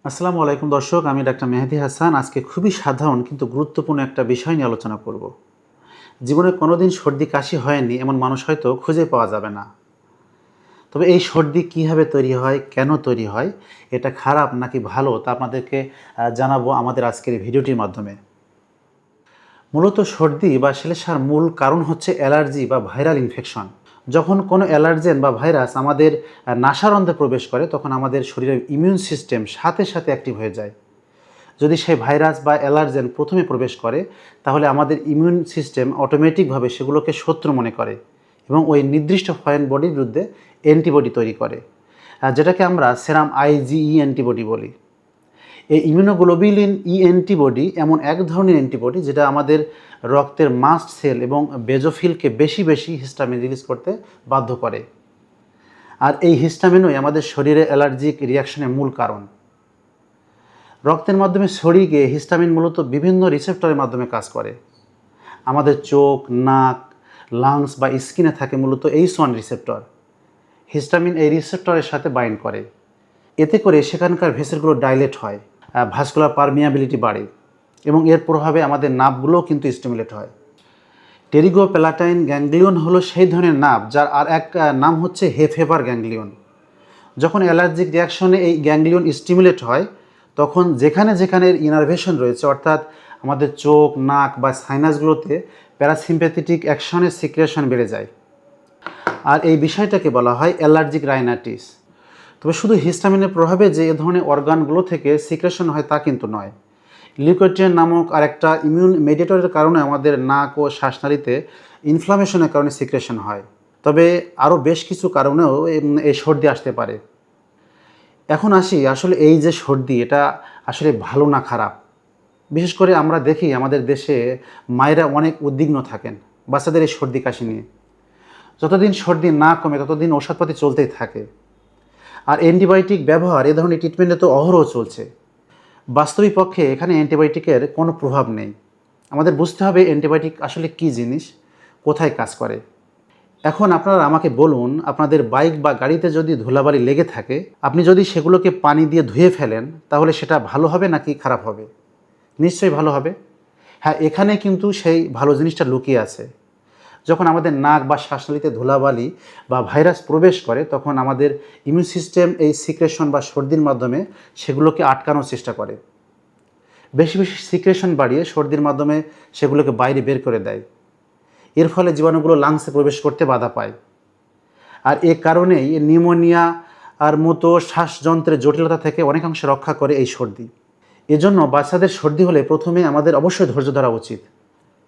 আসসালামু আলাইকুম দর্শক, আমি ডাক্তার মেহেদী হাসান। আজকে খুবই সাধারণ কিন্তু গুরুত্বপূর্ণ একটা বিষয় নিয়ে আলোচনা করব। জীবনে কোনোদিন সর্দি কাশি হয়নি এমন মানুষ হয়তো খুঁজে পাওয়া যাবে না। তবে এই সর্দি কীভাবে তৈরি হয়, কেন তৈরি হয়, এটা খারাপ নাকি ভালো, তা আপনাদেরকে জানাবো আমাদের আজকের এই ভিডিওটির মাধ্যমে। মূলত সর্দি বা শ্লেষার মূল কারণ হচ্ছে অ্যালার্জি বা ভাইরাল ইনফেকশন। যখন কোনো অ্যালার্জেন বা ভাইরাস আমাদের নাসারন্ধ্রে প্রবেশ করে তখন আমাদের শরীরের ইমিউন সিস্টেম সাথে সাথে অ্যাক্টিভ হয়ে যায়। যদি সেই ভাইরাস বা অ্যালার্জেন প্রথমে প্রবেশ করে তাহলে আমাদের ইমিউন সিস্টেম অটোমেটিকভাবে সেগুলোকে শত্রু মনে করে এবং ওই নির্দিষ্ট ফরেন বডির বিরুদ্ধে অ্যান্টিবডি তৈরি করে, যেটাকে আমরা সেরাম আইজিই অ্যান্টিবডি বলি। এই ইমিউনোগ্লোবিলিন অ্যান্টিবডি এমন এক ধরনের অ্যান্টিবডি যেটা আমাদের রক্তের মাস্ট সেল এবং বেজোফিলকে বেশি বেশি হিস্টামিন রিলিজ করতে বাধ্য করে। আর এই হিস্টামিনই আমাদের শরীরে অ্যালার্জিক রিয়াকশনের মূল কারণ। রক্তের মাধ্যমে ছড়িয়ে গিয়ে হিস্টামিন মূলত বিভিন্ন রিসেপ্টরের মাধ্যমে কাজ করে। আমাদের চোখ, নাক, লাংস বা স্কিনে থাকে মূলত H1 রিসেপ্টর। হিস্টামিন এই রিসেপ্টরের সাথে বাইন্ড করে। এতে করে সেখানকার ভেসেলগুলো ডাইলেট হয়, ভাস্কুলার পারমিয়াবিলিটি বাড়ে এবং এর প্রভাবে আমাদের নার্ভগুলোও কিন্তু স্টিমুলেট হয়। টেরিগোপ্যালাটাইন গ্যাংলিয়ন হলো সেই ধরনের নার্ভ যার আর এক নাম হচ্ছে হেফেভার গ্যাংলিয়ন। যখন অ্যালার্জিক রিয়াকশনে এই গ্যাংলিয়ন স্টিমুলেট হয় তখন যেখানে যেখানে ইনারভেশন রয়েছে, অর্থাৎ আমাদের চোখ, নাক বা সাইনাসগুলোতে প্যারাসিম্প্যাথেটিক অ্যাকশনের সিক্রেশন বেড়ে যায়। আর এই বিষয়টাকে বলা হয় অ্যালার্জিক রাইনাইটিস। তবে শুধু হিস্টামিনের প্রভাবে যে এ ধরনের অর্গানগুলো থেকে সিক্রেশন হয় তা কিন্তু নয়। লিউকোট্রিয়েন নামক আরেকটা ইমিউন মেডিয়েটরের কারণে আমাদের নাক ও শ্বাসনালীতে ইনফ্লামেশনের কারণে সিক্রেশন হয়। তবে আরও বেশ কিছু কারণেও এই সর্দি আসতে পারে। এখন আসি, আসলে এই যে সর্দি, এটা আসলে ভালো না খারাপ। বিশেষ করে আমরা দেখি আমাদের দেশে মায়েরা অনেক উদ্বিগ্ন থাকেন বাচ্চাদের এই সর্দি কাশি নিয়ে। যতদিন সর্দি না কমে ততদিন ওষুধপাতি চলতেই থাকে। আর অ্যান্টিবায়োটিক ব্যবহার এ ধরনের ট্রিটমেন্টে তো অহরহ চলছে। বাস্তবিক পক্ষে এখানে অ্যান্টিবায়োটিকের কোনো প্রভাব নেই। আমাদের বুঝতে হবে অ্যান্টিবায়োটিক আসলে কী জিনিস, কোথায় কাজ করে। এখন আপনারা আমাকে বলুন, আপনাদের বাইক বা গাড়িতে যদি ধুলাবালি লেগে থাকে, আপনি যদি সেগুলোকে পানি দিয়ে ধুয়ে ফেলেন তাহলে সেটা ভালো হবে নাকি খারাপ হবে? নিশ্চয়ই ভালো হবে। হ্যাঁ, এখানে কিন্তু সেই ভালো জিনিসটা লুকিয়ে আছে। যখন আমাদের নাক বা শ্বাসনালীতে ধুলাবালি বা ভাইরাস প্রবেশ করে তখন আমাদের ইমিউন সিস্টেম এই সিক্রেশন বা সর্দির মাধ্যমে সেগুলোকে আটকানোর চেষ্টা করে। বেশি বেশি সিক্রেশন বাড়িয়ে সর্দির মাধ্যমে সেগুলোকে বাইরে বের করে দেয়। এর ফলে জীবাণুগুলো লাংসে প্রবেশ করতে বাধা পায়। আর এ কারণেই নিউমোনিয়া আর মতো শ্বাসযন্ত্রের জটিলতা থেকে অনেকাংশে রক্ষা করে এই সর্দি। এজন্য বাচ্চাদের সর্দি হলে প্রথমে আমাদের অবশ্যই ধৈর্য ধরা উচিত।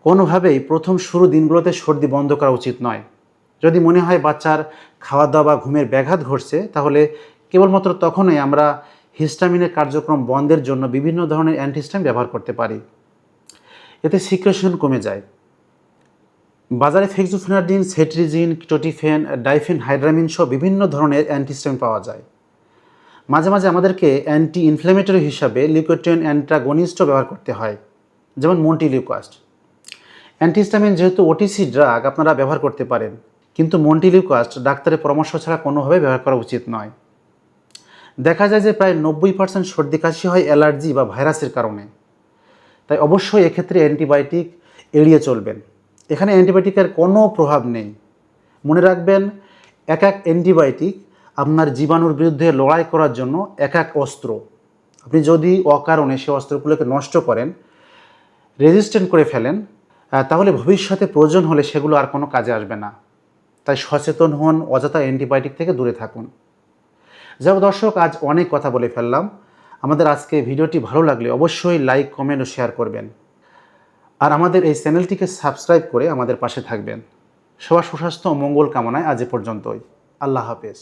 কোনোভাবেই প্রথম শুরু দিনগুলোতে সর্দি বন্ধ করা উচিত নয়। যদি মনে হয় বাচ্চার খাওয়া দাওয়া বা ঘুমের ব্যাঘাত ঘটছে তাহলে কেবলমাত্র তখনই আমরা হিস্টামিনের কার্যক্রম বন্ধের জন্য বিভিন্ন ধরনের অ্যান্টিহিস্টামিন ব্যবহার করতে পারি। এতে সিক্রেশন কমে যায়। বাজারে ফেক্সোফেনাডিন, সেট্রিজিন, কিটোটিফেন, ডাইফেনহাইড্রামিন সহ বিভিন্ন ধরনের অ্যান্টিহিস্টামিন পাওয়া যায়। মাঝে মাঝে আমাদেরকে অ্যান্টি ইনফ্ল্যামেটরি হিসাবে লিউকোট্রিয়েন অ্যান্টাগনিস্টও ব্যবহার করতে হয়, যেমন মন্টিলিউকাস্ট। অ্যান্টিহিস্টামিন যেহেতু ওটিসি ড্রাগ আপনারা ব্যবহার করতে পারেন, কিন্তু মন্টিলিউকাস্ট ডাক্তারের পরামর্শ ছাড়া কোনোভাবে ব্যবহার করা উচিত নয়। দেখা যায় যে প্রায় 90% সর্দি কাশি হয় অ্যালার্জি বা ভাইরাসের কারণে। তাই অবশ্যই এক্ষেত্রে অ্যান্টিবায়োটিক এড়িয়ে চলবেন। এখানে অ্যান্টিবায়োটিকের কোনো প্রভাব নেই। মনে রাখবেন, এক এক অ্যান্টিবায়োটিক আপনার জীবাণুর বিরুদ্ধে লড়াই করার জন্য এক এক অস্ত্র। আপনি যদি অকারণে সেই অস্ত্রগুলোকে নষ্ট করেন, রেজিস্ট্যান্ট করে ফেলেন, তাহলে ভবিষ্যতে প্রয়োজন হলে সেগুলো আর কোনো কাজে আসবে না। তাই সচেতন হন, অযথা অ্যান্টিবায়োটিক থেকে দূরে থাকুন। যাই হোক দর্শক, আজ অনেক কথা বলে ফেললাম। আমাদের আজকে ভিডিওটি ভালো লাগলে অবশ্যই লাইক, কমেন্ট ও শেয়ার করবেন। আর আমাদের এই চ্যানেলটিকে সাবস্ক্রাইব করে আমাদের পাশে থাকবেন। সবার সুস্বাস্থ্য ও মঙ্গল কামনায় আজ এ পর্যন্তই। আল্লাহ হাফেজ।